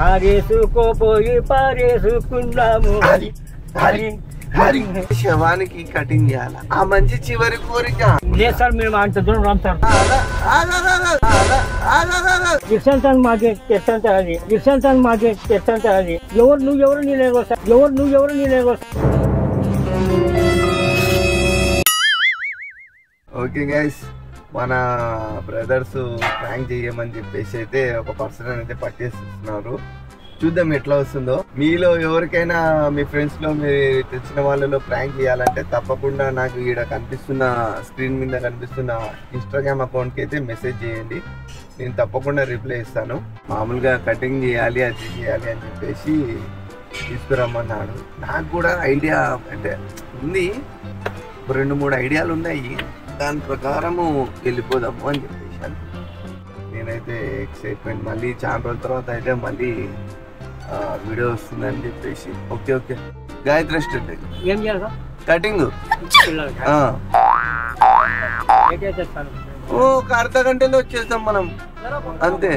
ఆరేసుకోపోయి పారేసుకున్నాము. శవానికి కటింగ్ చేయాలి. ఆ మంచి చివరి కోరిక లేదు సార్. మీరు అంత దూరం రామ్ సార్. విశ్రాంతాన్ని మాకే తెచ్చంత అది. విశ్రాంతాన్ని మాకే తెచ్చంత అది. ఎవరు నువ్వెవరు నేనేగో సార్. ఎవరు నువ్వెవరు నేనేగో సార్. ఓకే గైస్, మన బ్రదర్స్ ప్రాంక్ చేయమని చెప్పేసి అయితే ఒక పర్సన్ అయితే పట్టేస్తున్నారు. చూద్దాం ఎట్లా వస్తుందో. మీలో ఎవరికైనా మీ ఫ్రెండ్స్ లో మీరు తెచ్చిన వాళ్ళలో ప్రాంక్ చేయాలంటే తప్పకుండా నాకు ఇక్కడ కనిపిస్తున్న స్క్రీన్ మీద కనిపిస్తున్న ఇన్స్టాగ్రామ్ అకౌంట్ కి అయితే మెసేజ్ చేయండి. నేను తప్పకుండా రిప్లై ఇస్తాను. మామూలుగా కటింగ్ చేయాలి అది చేయాలి అని చెప్పేసి తీసుకురమ్మన్నాడు. నాకు కూడా ఐడియా అంటే ఉంది, 2-3 ఐడియాలు ఉన్నాయి. దాని ప్రకారము వెళ్ళిపోదాము అని చెప్పేసి నేనైతే ఎక్సైట్మెంట్. మళ్ళీ చాలా రోజుల తర్వాత అయితే మళ్ళీ వీడియో వస్తుందని చెప్పేసి. ఓకే ఓకే గాయత్రి రెస్టారెంట్ ఏం చేయాలి కటింగ్ ఒక అర్ధ గంటలో వచ్చేస్తాం మనం అంతే.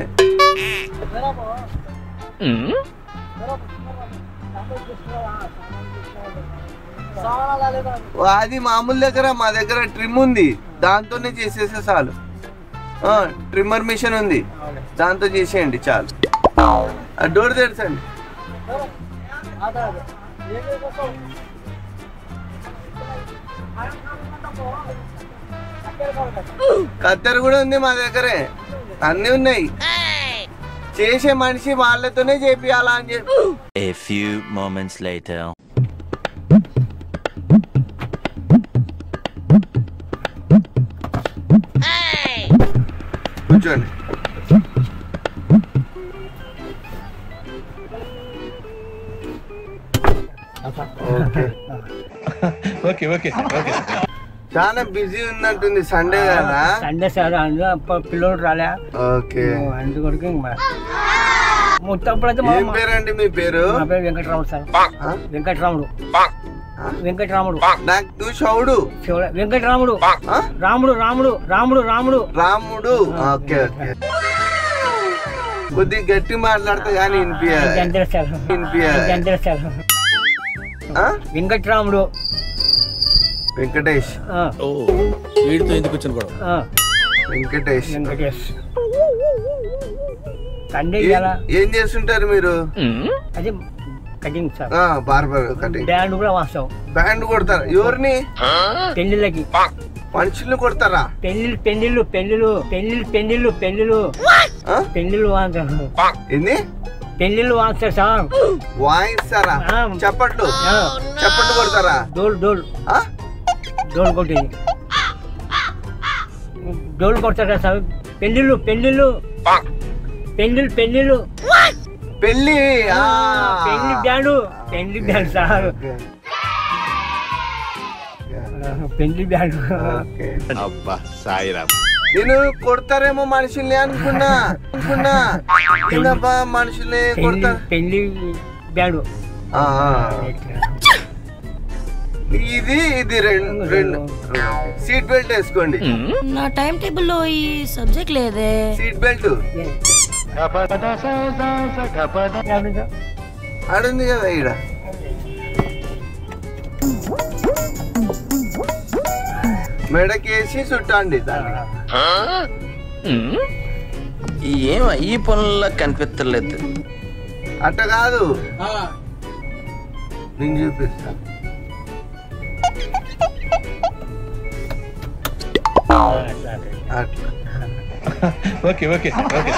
అది మామూలు దగ్గర మా దగ్గర ట్రిమ్ ఉంది, దాంతోనే చేసేసే చాలు. ట్రిమ్మర్ మిషన్ ఉంది, దాంతో చేసేయండి చాలు. డోర్ తెరచండి. కత్తెర కూడా ఉంది మా దగ్గరే, అన్ని ఉన్నాయి. చేసే మనిషి వాళ్ళతోనే చేపియాలా అని చెప్పి. A few moments later. కూర్చోండి. Okay okay okay. చాలా బిజీ ఉన్నట్టుంది, సండే కదా. సండే సార్, పిల్లలు రాలే. ఓకే, అందుకొరకు మొత్తం. ఏం పేరండి మీ పేరు? నా పేరు వెంకటరాముడు సార్. వెంకటరాముడు. వెంకటరాముడు. నాకు శౌడు. వెంకటరాముడు. రాముడు రాముడు రాముడు రాముడు రాముడు. Okay okay. కొద్దిగా గట్టి మాట్లాడతా కానీ వెంకటరాముడు. వెంకటేష్. వీడితో ఎందుకు వచ్చిన కూడా వెంకటేష్. వెంకటేష్. సండే ఏం చేస్తుంటారు మీరు? అదే cutting sir. Barber cutting. Band కూడా వాస్తాం. బ్యాండ్ కొడతారా? ఎవరిని? పెళ్లిళ్ళకి మనుషుల్ని కొడతారా? పెళ్లిళ్ళు పెళ్లిళ్ళు పెళ్లిళ్ళు పెళ్లిళ్ళు పెళ్లిళ్ళు పెళ్లిళ్ళు పెళ్లిళ్ళు వాంతారు. ఏంది? పెళ్లిళ్ళు వాస్తారు సార్. వాయిస్తారా? చప్పట్లు చప్పట్లు కొడతారా? డోల్ డోల్ డోల్ కొట్టేది. డోల్ కొడతారా సార్? పెళ్లిళ్ళు పెళ్లిళ్ళు పెళ్లిళ్ళు పెళ్లిళ్ళు పెళ్లి పెళ్లి బ్యాండు. పెళ్లి బ్యాండ్ సార్. పెళ్లి బ్యాండ్. అబ్బా సాయిరామ్. నేను కొడతారేమో మనుషుల్ని అనుకున్నా. మనుషుల్ని కొడతారు. పెళ్లి బ్యాండు. ఇది ఇది రెండు. సీట్ బెల్ట్ వేసుకోండి. నా టైం టేబుల్ లో ఈ సబ్జెక్ట్ లేదే. సీట్ బెల్ట్ ఆడుంది కదా ఈడ. మెడకేసి చుట్టండి దాన్ని. ఏం ఈ పనుల్లో కనిపించలేదు. అట్ట కాదు, నేను చూపిస్తా. అట్లా. Okay okay okay.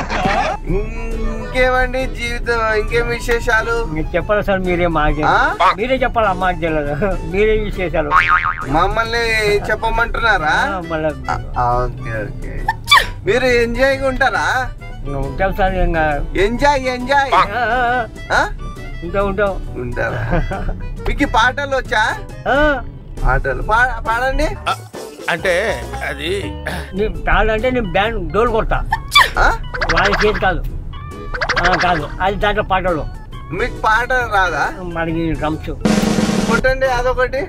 ఇంకేమండి జీవితం, ఇంకేం విశేషాలు? మీరు చెప్పాలి సార్. మీరే మీరే చెప్పాలి. మాకు తెలియదు. మీరే విశేషాలు మమ్మల్ని చెప్పమంటున్నారా? Okay okay. మీరు ఎంజాయ్గా ఉంటారా? ఉంటాం సార్. ఎంజాయ్ ఉంటాం. ఉంటారా? మీకు పాటలు వచ్చా? పాటలు పాడండి. అంటే అది పాడంటే నేను బ్యాండ్ డోల్ కొడతా. వాళ్ళ చేతి కాదు కాదు, అది దాంట్లో పాటలు. మీకు పాట రాదా? మనకి డ్రమ్స్ కొట్టండి అదొకటి.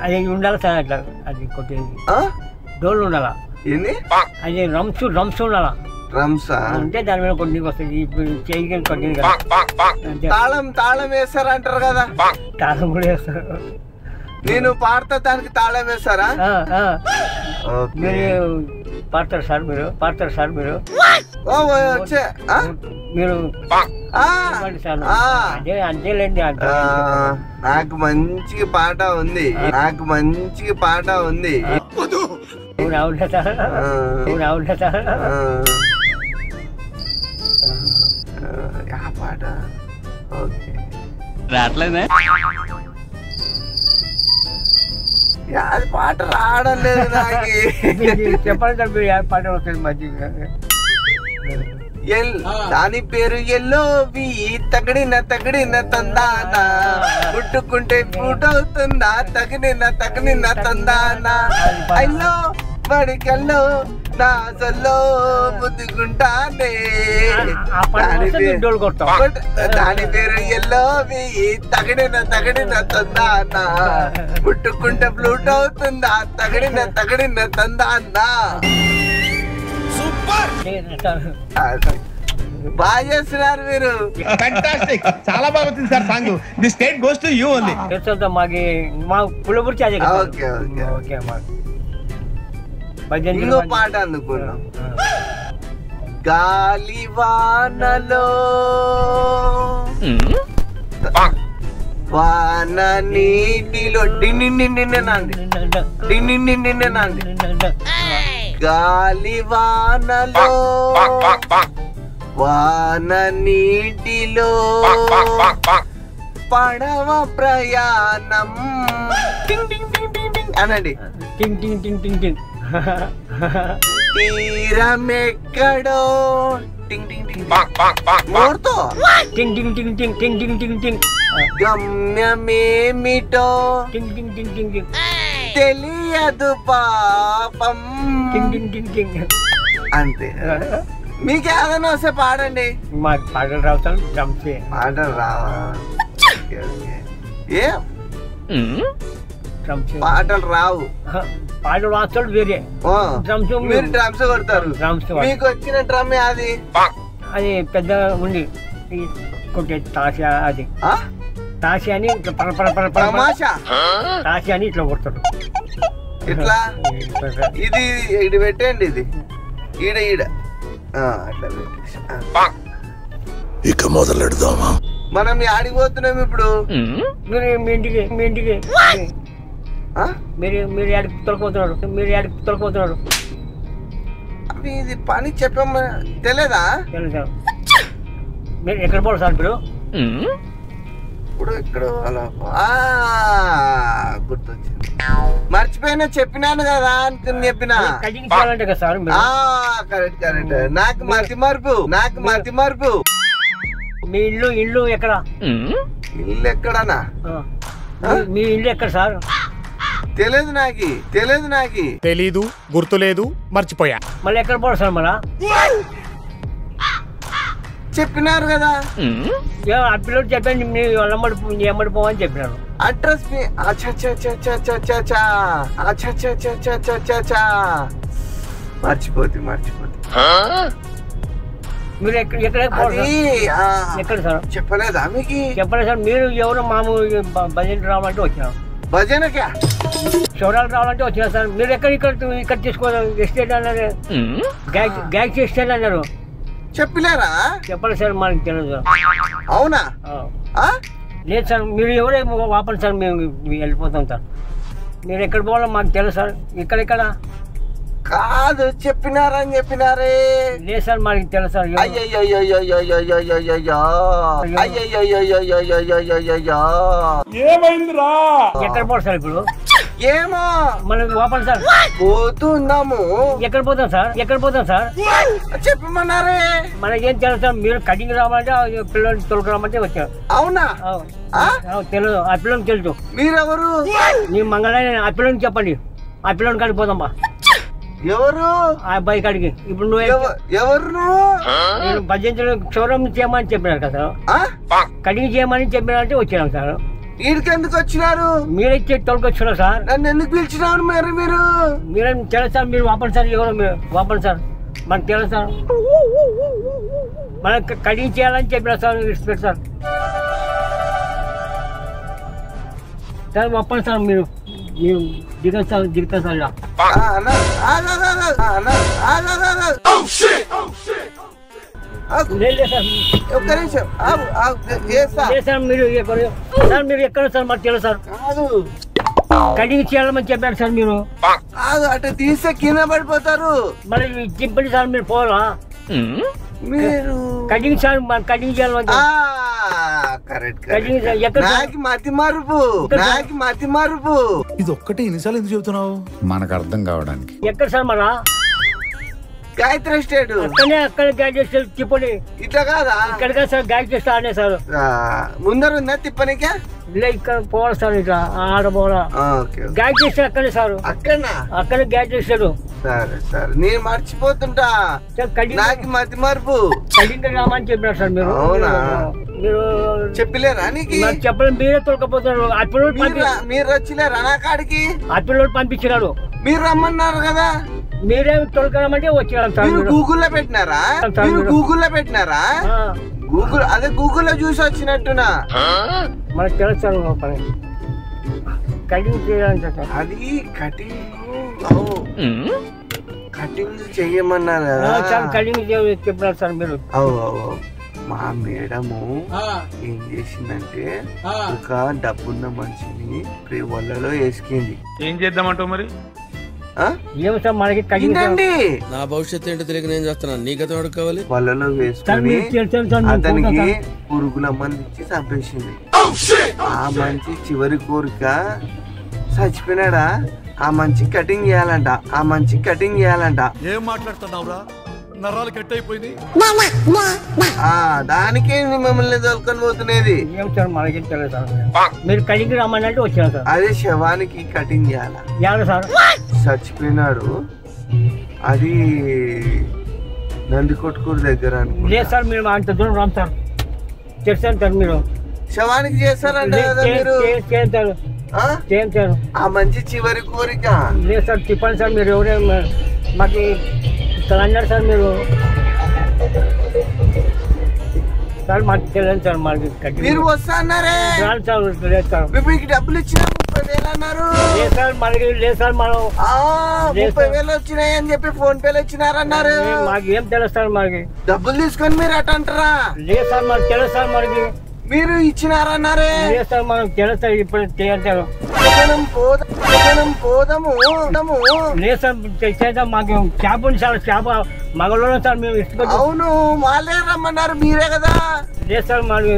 అది ఉండాలి సార్. అట్లా అది కొట్టేది డోల్ ఉండాలా. ఏంది? అది డ్రమ్స్ ఉండాలా. డ్రమ్స్ ఉంటే దాని మీద కొన్ని వస్తాయి. ఇప్పుడు చేయగలి కొన్ని తాళం వేస్తారంటారు కదా, తాళం కూడా వేస్తారు. నేను పాడతా దానికి తాళం వేస్తారా? మీరు పాడతారు సార్, మీరు మీరు అంతేలేండి. నాకు మంచి పాట ఉంది, పాట రావట్లేదే, అది పాట రావడం లేదు నాకు. చెప్పండి సార్, మీరు పాట వస్తుంది మంచిగా. దాని పేరు ఎల్లోవి, తగడిన తందానా, పుట్టుకుంటే పూటవుతుందా, తగనిన తందానా, అయ్యో బడికల్లో నా సొల్లో ముద్దుకుంటానే. దాని పేరు ఎల్లోవి, తగడిన తందానా, పుట్టుకుంటే ఫ్లూట్ అవుతుందా, తగడిన తందానా. బాగా చేస్తున్నారు మీరు, చాలా బాగా వచ్చింది sir song. The state goes to you only. మాకి మా పుల్లపురి చాజే. ఇంకో పాట అందుకున్నాం. గాలివానలో వాన నీటిలో నండి, గాలివానలో వాన నీటిలో పడవ ప్రయాణం అనండి. తీరమెక్కడో గమ్యమేమిటో తెలియదు పాపం. అంతే. మీకు ఏదైనా వస్తే పాడండి. మాకు పాటలు రావు సార్, డ్రమ్స్ పాటలు రావా? ఏ పాటలు రావు? పాటలు రాస్తాడు వేరే డ్రమ్స్. మీరు డ్రమ్స్ కొడతారు. మీకు వచ్చిన డ్రమ్ అది పెద్ద ఉంది కొట్టే తాషా. అది తాషి అని తాషి అని ఇట్లా కొడతాడు. ఇట్లా ఇది పెట్టండి, ఇది ఈడ అట్లా పెట్టేసి ఇక మొదలెడదామా. మనం ఆడిపోతున్నాం ఇప్పుడు. మీ ఇంటికి మీరు ఆడికి తొలకపోతున్నాడు. ఇది పని చెప్పమ్మా, తెలియదా? తెలుసా? మీరు ఎక్కడ పోరు సార్? ఇప్పుడు ఇక్కడ గుర్తొచ్చింది, మర్చిపోయినా. చెప్పినాను కదా అనుకుని చెప్పినా. కరెక్ట్. నాకు మతి మరుపు. మీ ఇల్లు ఎక్కడ? ఇల్లు ఎక్కడనా? మీ ఇల్లు ఎక్కడ సార్? తెలియదు నాకు. తెలీదు, గుర్తులేదు, మర్చిపోయా. మళ్ళీ ఎక్కడ పోరు సార్? మళ్ళా చెప్పినారు కదా. ఆ పిల్లలు చెప్పండి, ఎమ్మడి పోవని చెప్పినారు. అడ్రస్ మర్చిపోతే మీరు ఎక్కడ సార్? చెప్పలేదా మీకు? చెప్పలేదు సార్. మీరు ఎవరు మామూలు భజన రావాలంటే వచ్చినారు. భజనకా శివరాలు రావాలంటే వచ్చినా సార్. మీరు ఇక్కడ తీసుకోవాలి. ఎస్టేట్ అన్నారు, గ్యాస్ ఎస్టేట్ అన్నారు. చెప్పలేరా? చెప్పలేదు సార్, మనకి తెలియదు. అవునా? లేదు సార్. మీరు ఎవరే వాపండి సార్, మేము వెళ్ళిపోతాం సార్. మీరు ఎక్కడ పోవాలో మాకు తెలుసు సార్. ఇక్కడ కాదు, చెప్పినారే. లేదు సార్, మనకి తెలుసు సార్. ఏమైందిరా? ఎక్కడ పోరు సార్ ఇప్పుడు? ఏమో మనకి వాపండి సార్. పోతున్నాము. ఎక్కడ పోతాం సార్? చెప్పమన్నారే. మనకేం తెలుసు సార్. మీరు కటింగ్ రావాలంటే పిల్లల్ని తొలగరామంటే వచ్చారు. అవునా? తెలియదు. ఆ పిల్లలకి తెలుసు. మీరెవరు? నీ మంగళ ఆ పిల్లలకి చెప్పండి. ఆ పిల్లలకి కాడికి పోదాంబా. ఎవరు? ఆ అబ్బాయి కాడికి. ఇప్పుడు నువ్వు ఎవరు? నేను భజన క్షౌరం చేయమని చెప్పినారు కదా సార్. కటింగ్ చేయమని చెప్పినారంటే వచ్చినాం సార్. వీడికెందుకు వచ్చినారు? మీరైతే తొలగొచ్చున్నారు సార్. నన్ను ఎందుకు పిలిచినారు? మీరేం తెలుసు సార్. మీరు వాపండి సార్. ఎవరు మీరు వాపండి సార్. మనకు తెలుసు సార్ మనకు కటింగ్ చేయాలని చెప్పిన సార్ రెస్పెక్ట్ సార్ సార్ ఒప్పండి సార్ మీరు దిగుతారు సార్ ఇలా ఒక్క నిమిషం సార్ మీరు ఎక్కడ సార్ మాకు తెలుసు సార్ కటింగ్ చేయాలని చెప్పారు సార్ మీరు అటు తీస్తే కింద పడిపోతారు మరి చింపండి సార్ మీరు పోరా మీరు కటింగ్ సార్ కటింగ్ చేయాలని నాకు మతి మరుపు ఇది ఒక్కటే ఎన్నిసార్లు ఎందుకు చెబుతున్నావు మనకు అర్థం కావడానికి ఎక్కడ సార్ మరా గాయత్రి స్టేట్ అక్కడ గాయత్రి స్టేట్ తిప్పండి ఇట్లా కాదా ఇక్కడ సార్ గాయత్రి స్టేట్ ఆడే సార్ ముందర ఉందా తిప్పనికే ఇక్కడ పోవాలి సార్ ఇట్లా ఆడ పోవాలా గాయత్రి స్టేట్ అక్కడే సార్ అక్కడ గాయత్రి స్టేట్ సరే సరే నేను మర్చిపోతుంటా నాకు మతి మార్పు కటింగ్ రామని చెప్పినారు సార్ మీరు అవునా మీరు చెప్పలేరా నీకు చెప్పలేదు మీరే తొలకపోతున్నారు ఆ పిల్లలు మీరు వచ్చిలేరా నా కాడికి ఆ పిల్లలు పంపించినారు మీరు రమ్మన్నారు కదా మీరే తొలకరమంటే వచ్చినారు సార్ మీరు గూగుల్లో పెట్టినారా గూగుల్ అదే గూగుల్లో చూసి వచ్చినట్టునా మనకు తెలుసు సార్ కటింగ్ చేయాలంటే సార్ అది కటింగ్ చెయ్యమన్నారు కదా కటింగ్ చెప్పినారు సార్ మీరు మా మేడము ఏం చేసిందంటే ఒక డబ్బున్న మనిషిని వలలో వేసుకుంది ఏం చేద్దామంటావు మరి ఏమో సార్ మనకి కటింగ్ నా భవిష్యత్తు ఏంటో తెలియక నేను చేస్తున్నాను నీ గతం ఎవరికి కావాలి వలలో వేసుకుని అతనికి పురుగుల మంది ఇచ్చి చంపేసింది ఆ మంచి చివరి కోరిక చచ్చిపోయినాడా ఆ మంచి కటింగ్ చేయాలంట ఏం మాట్లాడుతున్నావురా నరాలు కట్ అయిపోయింది దానికే మిమ్మల్ని తోలుకొని పోతున్నది ఏం సార్ మనకి తెలియదు సార్ మీరు కటింగ్ రమ్మనంటే వచ్చాను సార్ అదే శవానికి కటింగ్ చేయాలా సార్ చచ్చిపోయినాడు అది నందికొట్కూరు దగ్గర లేదు సార్ మీరు అంత దూరం రాము సార్ చేస్తాను సార్ మీరు శవానికి చేస్తారంటే చేస్తారు ఆ మంచి చివరి కోరిక లేదు సార్ చెప్పండి సార్ మీరు ఎవరే మాకు అన్నారు సార్ మీరు సార్ మాకు తెలియదు సార్ మాకు మీరు వస్తా అన్నారే సార్ లేదు సార్ మీకు డబ్బులు ఇచ్చిన 30,000 అన్నారు లేదు సార్ మనకి లేదు సార్ మనం 30,000 వచ్చినాయి అని చెప్పి ఫోన్ పేలు ఇచ్చినారన్నారు మాకు ఏం తెలుసు సార్ మనకి డబ్బులు తీసుకొని మీరు అట అంటారా లేదు సార్ మాకు తెలుసు సార్ మనకి మీరు ఇచ్చినారన్నారే లేదు సార్ మనకు తెలుసు సార్ ఇప్పుడు చేయంటారు లేదు సార్ చేద్దాం మాకు చేప ఉంది సార్ చేప మగలో సార్ మేము ఇష్టపడి అవును వాళ్ళే రమ్మన్నారు మీరే కదా లేదు సార్ మాకు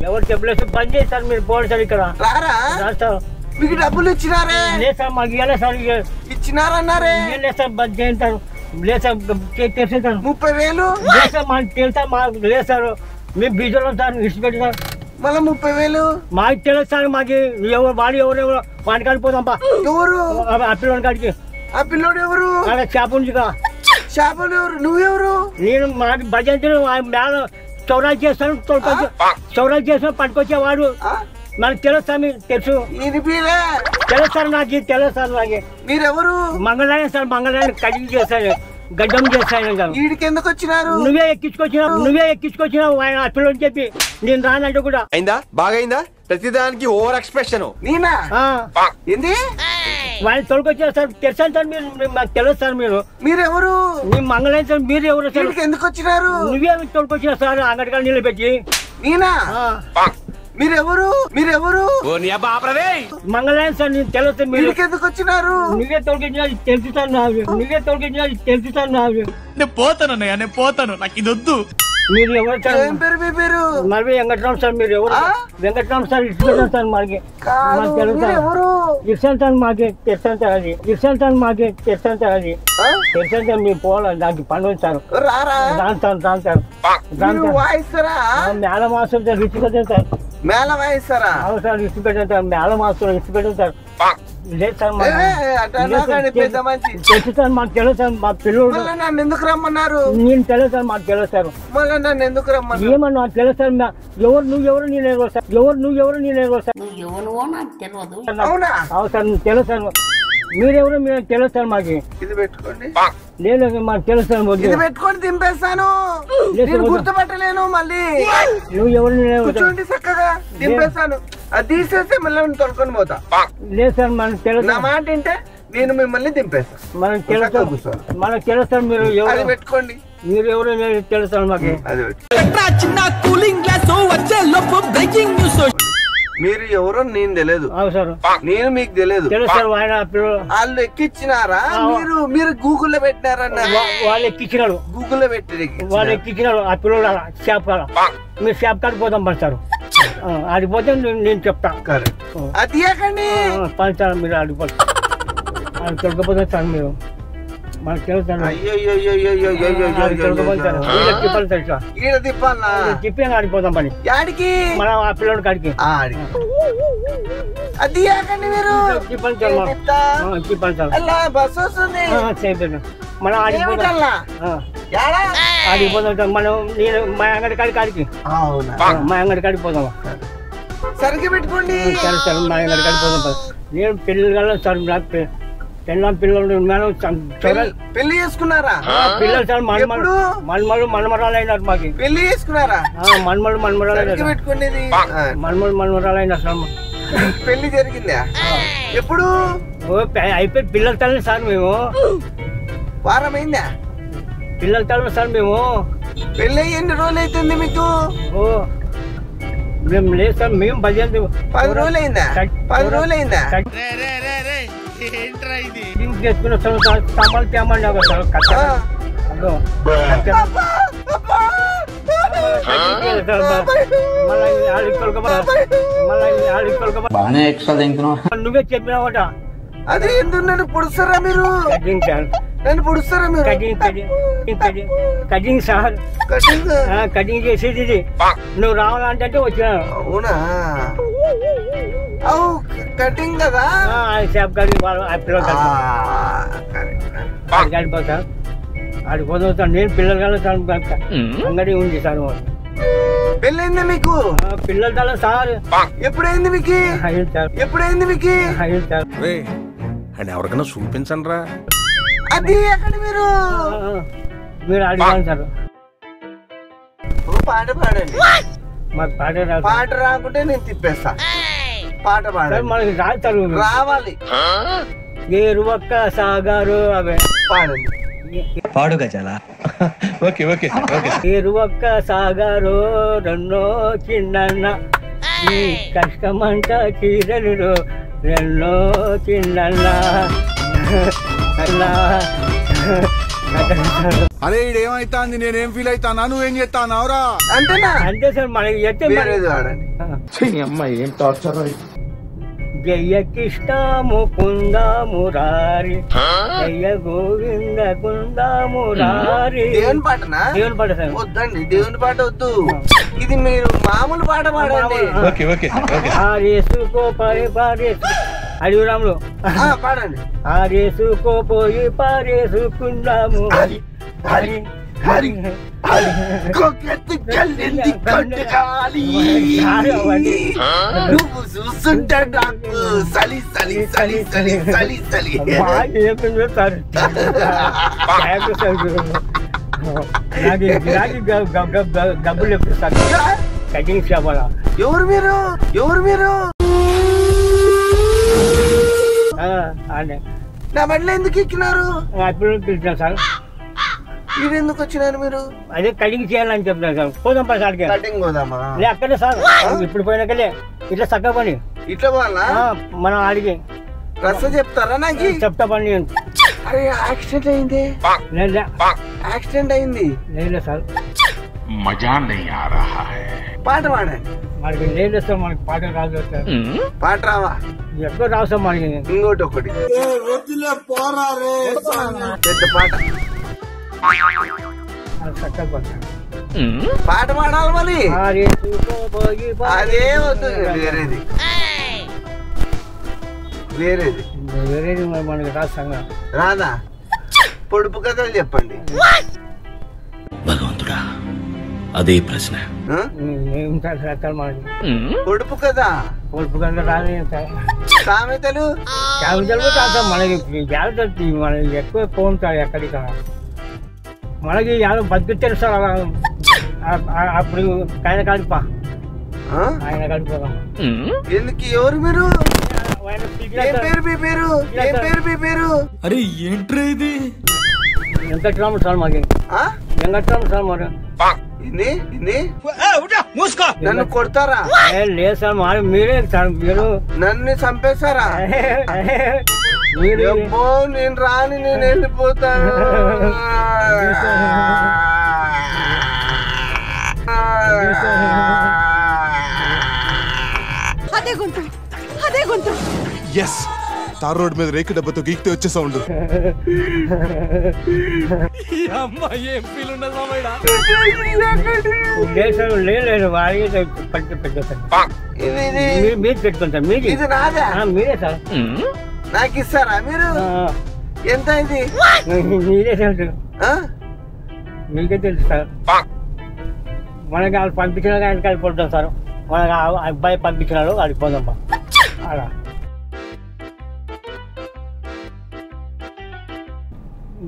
ఎవరు చెప్పలేదు పని చేసి సార్ మీరు పోండి సార్ ఇక్కడ రారా సార్ మీకు డబ్బులు ఇచ్చినారే లేదు సార్ మాకు ఇవ్వలేదు సార్ ఇచ్చినారన్నారే లేదు సార్ పని చేయండి సార్ లేదు సార్ తెలుసు సార్ 30,000 లేదు సార్ మాకు తెలుసా మాకు లేదు సార్ మేము బీజలో సార్ ఇష్టపెట్టి సార్ మళ్ళీ 30,000 మాకు తెలుసు సార్ మాకు ఎవరు ఎవరెవరు వాడి కాడికి పోదాంపా ఎవరు ఆ పిల్లడి కాడికి ఆ పిల్లోడు ఎవరు అలా చేప ఉందిగా చేపలు ఎవరు నువ్వెవరు నేను మాకు భజన మేళ చౌరాలు చేస్తాను చౌరాలు చేస్తాను పట్టుకొచ్చేవాడు మనకు తెలుసు సార్ మీకు తెలుసు తెలుసు సార్ నాకు తెలుసు సార్ నాకు మీరెవరు మంగళాయన సార్ మంగళాయన కటింగ్ చేస్తాను గడ్డం చేస్తాను వీడికి ఎందుకు వచ్చినారు నువ్వే ఎక్కించుకొచ్చినావు ఆయన ఆ పిల్లని చెప్పి నేను రానంటే కూడా అయిందా బాగైందా ప్రతిదానికి ఓవర్ ఎక్స్ప్రెషన్ నేనా ఏంది వాళ్ళు తొలకొచ్చారు సార్ తెలుసాను సార్ మీరు మాకు తెలుసు సార్ మీరెవరు మీ మంగళాయన సార్ మీరు ఎవరు సార్ ఎందుకు వచ్చినారు నువ్వే తొలకొచ్చినా సార్ అంగడికాడ నిలబెట్టి నేనా మీరెవరు మంగళాయన సార్ నేను తెలుసు మీరు ఎందుకు వచ్చినారు నువ్వే తొలగించినా తెలుసు సార్ నాకు నేను పోతాను నాకు ఇది వద్దు మీరు ఎవరు సార్ ఏం పేరు మీ పేరు మరి వెంకటరామ్ సార్ మీరు ఎవరు వెంకటరామ్ సార్ ఇష్టం సార్ మాకు తెలుసు సార్ ఇష్టం సార్ మాకు తెలుసాను సార్ అది ఇష్టం సార్ మాకు తెలుసాను సార్ అది తెలుసాను సార్ మీరు పోవాలి దానికి పనులు సార్ దాని సార్ మేళ మాసం సార్ రిచ్ పెట్టాను సార్ మేళ వాయిస్తారా అవును సార్ రిచ్ పెట్టాను సార్ మేళ మాసం రిచ్ పెట్టాను సార్ లేదు సార్ తెలుసు సార్ మాకు తెలుసు సార్ మా పిల్లలు నన్ను ఎందుకు రమ్మన్నారు నేను తెలుసు సార్ మాకు తెలుసు సార్ మళ్ళీ నన్ను ఎందుకు రమ్మన్నారు ఏమన్నా నాకు తెలుసు సార్ నువ్వెవరు నేను సార్ నువ్వు ఎవరువో నాకు తెలియదు అవునా అవును సార్ తెలుసు సార్ మీరెవరో మీరు తెలుస్తారు మాకు. ఇది పెట్టుకోండి. లేదు మాకు తెలుస్తాను. ఇది పెట్టుకొని దింపేస్తాను. నేను గుర్తుపట్టలేను. మళ్ళీ నువ్వు ఎవరు కూర్చోండి చక్కగా దింపేస్తాను. అది తీసేస్తే మళ్ళీ తొలుకొని పోతా. లేదు సార్ మనకు తెలుసు. నా మాట ఏంటే నేను మిమ్మల్ని దింపేస్తాను. మనకు తెలుసు. మనకు తెలుస్తాను మీరు ఎవరు పెట్టుకోండి. మీరు ఎవరు తెలుస్తాను మాకు. అది మీరు ఎవరో నేను తెలియదు. నేను మీకు తెలియదు. వాళ్ళు ఎక్కిచ్చినారా? మీరు గూగుల్లో పెట్టినారన్న. వాళ్ళు ఎక్కించినాడు. గూగుల్లో పెట్టి వాళ్ళు ఎక్కించినాడు. ఆ పిల్లలు షాప్ కాడ మీరు షాప్ కాడ పోతాం పంచారు. ఆడిపోతే నేను చెప్తా. అది పంచారు మీరు ఆడిపోతారు. అది తొలగిపోతారు సార్ మీరు. మనకు తెలుస్తాను. తిప్పి ఆడిపోతాం పని మనం ఆ పిల్లడి కాడికి. అది బస్ వస్తుంది. మనం ఆడిపోతాం. మనం నేను మా అంగడి కాడికి మా అంగడి కాడికి పోదాం. సరిగ్గా పెట్టుకోండి. మా అంగడి కాడికి పోదాం. నేను పిల్లలు సార్ పిల్లలు పెళ్లి చేసుకున్నారా? పిల్లలు సార్ మన్మరాలు అయినారు మాకు. పెళ్లి చేసుకున్నారా? మన్మరాలు అయినారు సార్. పెళ్లి జరిగిందా? ఎప్పుడు అయిపోయి పిల్లల తల్లి సార్ మేము. వారం అయిందా? పిల్లల తల్లి సార్ మేము. పెళ్లి ఎన్ని రోజులు అవుతుంది మీకు? మేము లేదు సార్. మేము 10 రోజులు అయిందా? 10 రోజులు అయిందా? సామాన్లు తేమండి నువ్వే చెప్పినావట. అదే ఎందుకు నన్ను పొడుస్తారా మీరు? నన్ను పొడుస్తారా మీరు? Cutting sir. కటింగ్ చేసేది ఇది. నువ్వు రావాలంటే వచ్చినా. అవునా? కటింగ్ కదా. షాప్ కాడికి ఆడిపోతా. ఆడిపోతా. నేను పిల్లలు కలుగుతాను. అంగడి ఉంది సార్. పెళ్ళైందా మీకు? పిల్లల తల సార్. ఎప్పుడైంది మీకు? ఎప్పుడైంది మీకు? ఎవరికైనా చూపించండి రా. అది ఎక్కడ మీరు అడిగాను సార్. పాట పాడండి. మాకు పాట రాకుంటే నేను తిప్పేస్తా. పాట పాడండి. మనకి రాస్తారు. రావాలి. ఏరువక్క సాగారు అవే పాడండి. పాడుగా చాలా. Okay okay okay. ఏరువక్క సాగారు రెండో చిన్న ఈ కష్టమంట చీరలు రెండో చిన్న. అరే ఇడేమైతాంది? నేనేం ఫీల్ అవుతానా? నువ్వేం చేస్తానావురా? అంతేనా? అంతే సార్. మనకి చెప్తే ఏం టార్చర్. జయ కృష్ణ ముకుంద మురారి జయ గోవింద కుంద మురారి. దేవుని పాటనా? దేవుని పాట సార్. వద్దండి దేవుని పాట వద్దు. ఇది మీరు మామూలు పాట పాడండి. ఆరేసుకో పారేసు అడిగురాములు పాడండి. ఆరేసుకో పోయి పారేసుకుందాము. హరి హరి నువ్వు చూస్తుంటా నాకు సలి సలి సలి సలి సలి సలి. డబ్బులు ఎప్పుడు సార్ కటింగ్ షాప్ వల్ల. ఎవరు మీరు? ఎవరు మీరు? నా బండిలో ఎందుకు ఎక్కినారు? పిలిచాను సార్. మీరు ఎందుకు వచ్చినారు మీరు? అదే కటింగ్ చేయాలని చెప్తాను సార్. పోదాం పని సార్. కటింగ్ పోదామా? అక్కడే సార్. ఇప్పుడు పోయినాకలే ఇట్లా చక్క పని. ఇట్లా పోవాలా? మనం అడిగి రస చెప్తారా? నాకు చెప్తా పని. అరే యాక్సిడెంట్ అయింది. యాక్సిడెంట్ అయింది. లేదు సార్. మజా నహీ ఆ రహా హై. పాట పాడండి. మనకి లేదు సార్. మనకి పాట రాదు సార్. పాట రావా? ఎక్కడ రావు సార్ మనకి. ఇంకోటి ఒకటి పెద్ద పాట. పాట పాడాలి మరి. అదే వద్దు. వేరేది వేరేది వేరేది మనకి రాదు. రాదా? పొడుపు కథలు చెప్పండి. భగవంతుడా అదే ప్రశ్న. ఏం సార్ మనకి పొడుపు కదా? పొలుపు కన్నా రాదు సార్. సామెతలు సార్ మనకి జాగ్రత్త మనకి ఎక్కువ పోం సార్ ఎక్కడికి. మనకి యాభై బతికిచ్చారు సార్ అలా. అప్పుడు ఆయన కలిపా ఆయన కలిపోదాం. ఎందుకు ఎవరు మీరు? ఏం పేరు మీ పేరు? ఏం పేరు మీ పేరు? అరే ఏంట్రా ఇది? వెంకట్రాముడు సార్ మాకి. వెంకట్రాముడు సార్ మరి. నన్ను కొడతారా? లేదు సార్ మరి మీరే సార్. మీరు నన్ను చంపేశారా? ఎబ్బో నేను రాని నేను వెళ్ళిపోతాను. ఎస్ తార్ రోడ్ మీద రేకు డబ్బతో గీక్తే వచ్చే సౌండ్. లేదు వాడికి మీరు పెట్టుకుంటారు. మీకు ఇది నాదా? మీరే సార్. నాకు ఇస్తారా మీరు? ఎంత ఇది? మీరే తెలుసు. మీకే తెలుసు సార్. మనకి వాళ్ళు పంపించిన ఆయన కలిపోతాం సార్. మనకి అబ్బాయి పంపించినాడు అడిగిపోదాం అలా.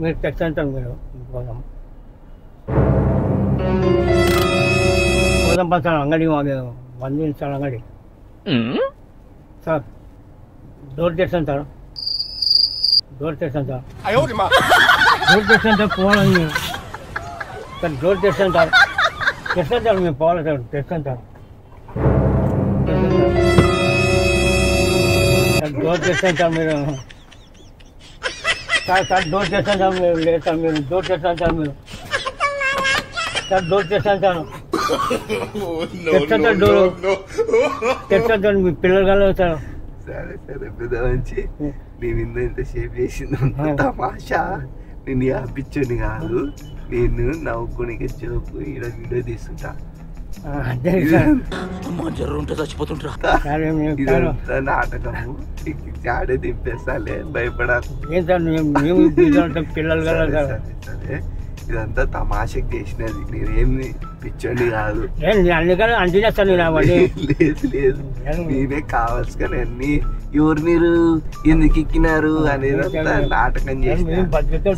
మీరు తెచ్చంటారు మీరు పోదాం పోదాం సార్. అంగడి వంద సార్ అంగడి సార్. డోర్ తెచ్చాను సార్. డోర్ తెచ్చాను సార్. డోర్ తెచ్చాను సార్. పోవాలని సార్. డోర్ తెచ్చాను సార్. తెస్తాను సార్. మేము పోవాలి సార్. తెస్తాను సార్. డోర్ తెస్తాను సార్. మీరు సార్ సార్ డోర్ తెస్తాను సార్. మీరు లేదు సార్. మీరు డోర్ తెస్తాను సార్. మీరు సార్ డోర్ తెస్తాను సార్. తెస్తాను సార్. డోర్ తెస్తాను సార్. మీ పిల్లలు కలవు సార్. సరే సరే పెద్ద మంచి. నేను ఇంత షేప్ చేసింది తమాషా. నేను ఆపించుని కాదు. నేను నవ్వుకునే జోకు ఈడ వీడియో తీసుకుంటా. నాటకము ఆడే దింపేస్తాలే. భయపడాలి. పిల్లలు సరే ఇదంతా తమాషకి చేసినది. నేనేమి పిచ్చండి కాదు. లేదు లేదు నేనే కావాల్సిన అన్ని ఎవరు మీరు ఎందుకు ఎక్కినారు అనేది నాటకం చేసిన.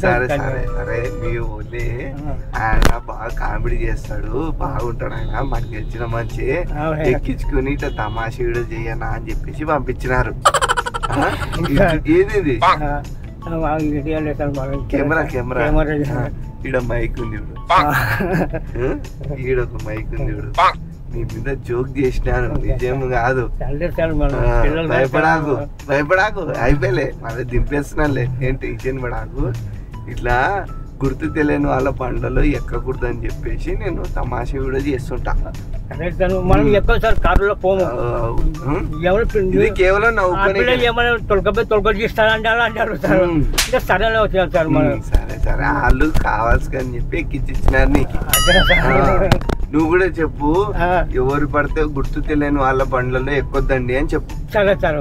సరే సరే సరే మీ ఓలే ఆయన బాగా కామెడీ చేస్తాడు. బాగుంటాడు ఆయన. మనకి గెలిచిన మంచి ఎక్కించుకుని ఇట్లా తమాషా వీడియో చేయనా అని చెప్పేసి పంపించినారు. ఏది కెమెరా కెమెరా ఈడ మైక్ ఉంది. ఈడొక మైక్ ఉంది. నీ మీద జోక్ చేసినాను. నిజం కాదు. భయపడాకు భయపడాకు. అయిపోయలే మళ్ళీ దింపేస్తున్నాలే. ఏం టెన్షన్ పడాకు. ఇట్లా గుర్తు తెలియని వాళ్ళ పండ్లలో ఎక్కకూడదు అని చెప్పేసి నేను తమాషా కూడా చేస్తుంటా. మనం ఎక్కువ సార్ కారులో పోము. ఇది కేవలం నవ్వుకొని తొలకపోయి తొలకొచ్చి ఇస్తారంటే అలా అంటారు సార్. ఇంకా సరేలే వచ్చారు సార్. మనం సరే సరే వాళ్ళు కావాల్సి అని చెప్పి ఎక్కిచ్చిచ్చినారు నీకు. నువ్వు కూడా చెప్పు. ఎవరు పడితే గుర్తు తెలియని వాళ్ళ బండ్లలో ఎక్కొద్దండి అని చెప్పు. సరే సార్.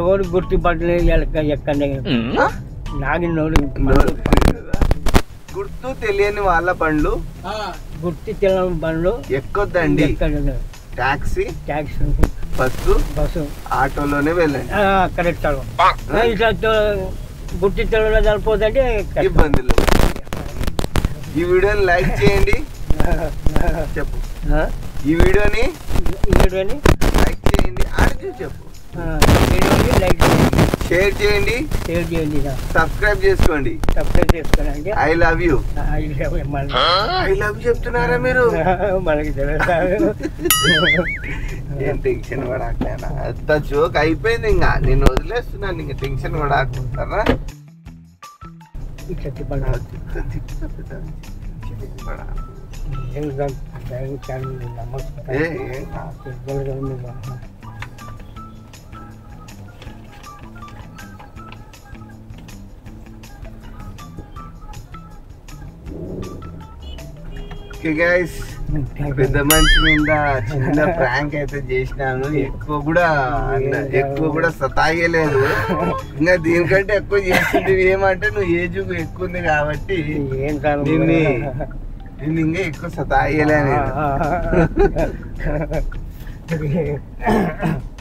ఎవరు గుర్తు పడలేదు ఎక్కండి. నాగి గుర్తు తెలియని వాళ్ళ బండ్లు గుర్తు తెలియని బండ్లు ఎక్కొద్దండి. టాక్సీ బస్సు ఆటోలోనే వెళ్ళండి. Correct sir. ఇట్లా గుర్తు తెలియని సరిపోతుంటే ఇబ్బందులు. ఈ వీడియోని లైక్ చేయండి. చెప్పు. ఈ వీడియోని లైక్ చేయండి. అడిగి చెప్పు. షేర్ చేయండి. సబ్స్క్రైబ్ చేసుకోండి. I love you. I love చెప్తున్నారా మీరు? మనకి తెలుసు. ఏం టెన్షన్ పడకలేనా? అంత జోక్ అయిపోయింది. ఇంకా నేను వదిలేస్తున్నాను. ఇంకా టెన్షన్ పడకుంటారా? గైస్ పెద్ద మనిషి మీద చిన్న ప్రాంక్ అయితే చేసినాను. ఎక్కువ కూడా సతాయలేదు. ఇంకా దీనికంటే ఎక్కువ చేస్తుంది. ఏమంటే నువ్వు ఏజ్ ఎక్కువ ఉంది కాబట్టి నిన్ను ఇంకా ఎక్కువ సతాయలే.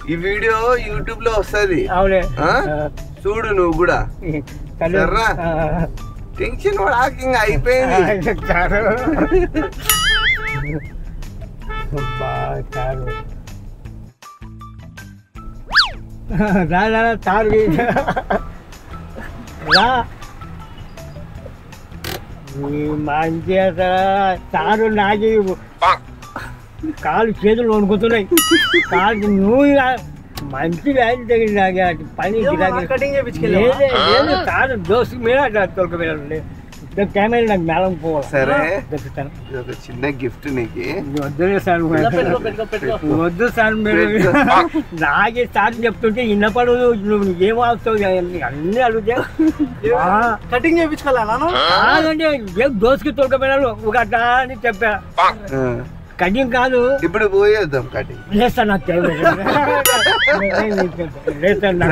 ఈ వీడియో యూట్యూబ్ లో వస్తుంది అవునే చూడు నువ్వు కూడా సర్రా టెన్షన్ పడాక అయిపోయింది రా చారు రా మంచి చారు నాకి కాలు చేతులు వణుకుతున్నాయి కాలు నువ్వు మంచి వ్యాధి తగిలి నాకు పని లేదు చారు దోస్తు మీద తొలకపోయాడు కెమెరా నాకు మేళం పోవాలి సరే దొరుకుతాను ఒక చిన్న గిఫ్ట్ నీకు వద్దులే సార్ వద్దు సార్ మీరు నాకే సార్ చెప్తుంటే ఇన్నపడు నువ్వు ఏం అవుతావు అన్ని అడిగితే కటింగ్ చేయించుకోవాలా కాదంటే ఏం దోసుకి తొలకపోయినాడు ఒక అట్లా అని చెప్పా కటింగ్ కాదు ఇప్పుడు పోయేద్దాం కటింగ్ లేదు సార్ నాకు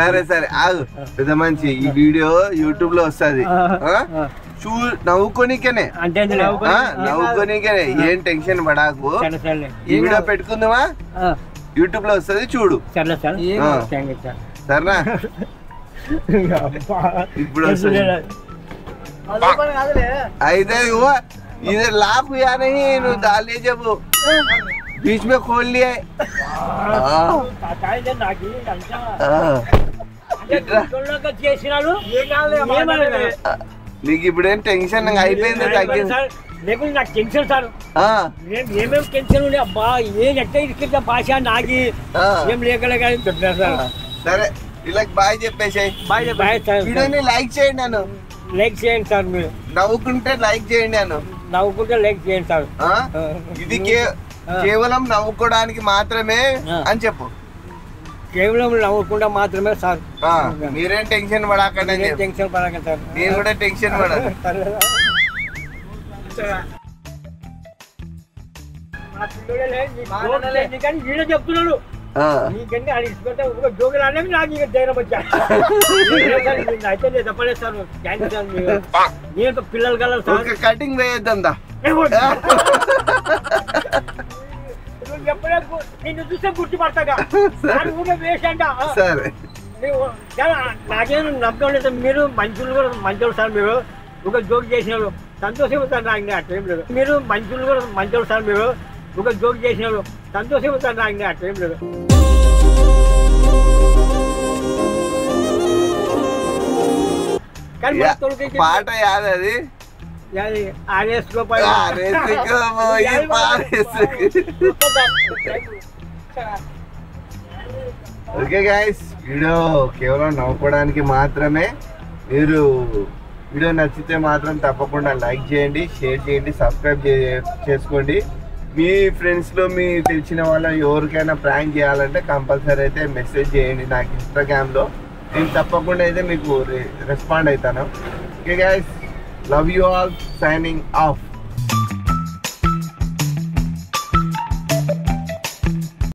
సరే సరే ఆగు పెద్ద మంచి ఈ వీడియో యూట్యూబ్ లో వస్తుంది నవ్వుకోనికనే అంటే నవ్వుకోనికనే ఏం టెన్షన్ పడాకు ఈ వీడియో పెట్టుకుందామా యూట్యూబ్ లో వస్తుంది చూడు సరే సార్ సరేనా ఇప్పుడు వస్తుంది అయితే इधर लाभ या नहीं नु डाले जब बीच में खोल लिया నీకు ఇప్పుడేం టెన్షన్ అయిపోయింది లేకుంటే నాకు టెన్షన్ సార్ ఏమేమి టెన్షన్ ఉండే అబ్బా ఏం ఎట్లా ఇసుకుంటా భాష నాకి ఏం లేకలే కానీ చెప్పినా సార్ సరే వీళ్ళకి బాయ్ చెప్పేసాయి బాయ్ సార్ వీడియోని లైక్ చేయండి నన్ను లైక్ చేయండి సార్ మీరు నవ్వుకుంటే లైక్ చేయండి నన్ను నవ్వుకుంటే లైక్ చేయండి సార్ ఇది కేవలం నవ్వుకోవడానికి మాత్రమే అని చెప్పు కేవలం నవ్వకుండా మాత్రమే సార్ మీరేం టెన్షన్ పడకండి టెన్షన్ పడకండి సార్ నేను కూడా టెన్షన్ పడను కానీ వీడే చెప్తున్నాడు నీకంటే అది ఇసుకుంటే ఒక జోగులు అనేవి నాకు ఇక ధైర్యం వచ్చా అయితే నేను చెప్పలేదు సార్ థ్యాంక్ సార్ నేను పిల్లలు కలరు సార్ కటింగ్ వేయద్దాం చెప్పలేదు నిన్ను చూస్తే గుర్తుపడతాగా వేసంట సరే నాకేం నమ్మకం లేదు మీరు మంచులు కూడా మంచోళ్ళు సార్ మీరు ఒక జోక్ చేసినారు సంతోషం సార్ నాకు అట్లేం లేదు మీరు మంచులు కూడా మంచోళ్ళు సార్ మీరు ఒక జోక్ చేసినారు సంతోషం సార్ నాకు అట్లేం లేదు పాట యాదది ఓకే గైస్ వీడియో కేవలం నవ్వుకోవడానికి మాత్రమే మీరు వీడియో నచ్చితే మాత్రం తప్పకుండా లైక్ చేయండి షేర్ చేయండి సబ్స్క్రైబ్ చేసుకోండి మీ ఫ్రెండ్స్లో మీ తెలిసిన వాళ్ళ ఎవరికైనా ప్రాంక్ చేయాలంటే కంపల్సరీ అయితే మెసేజ్ చేయండి నాకు ఇన్స్టాగ్రామ్లో నేను తప్పకుండా అయితే మీకు రెస్పాండ్ అవుతాను okay guys love you all signing off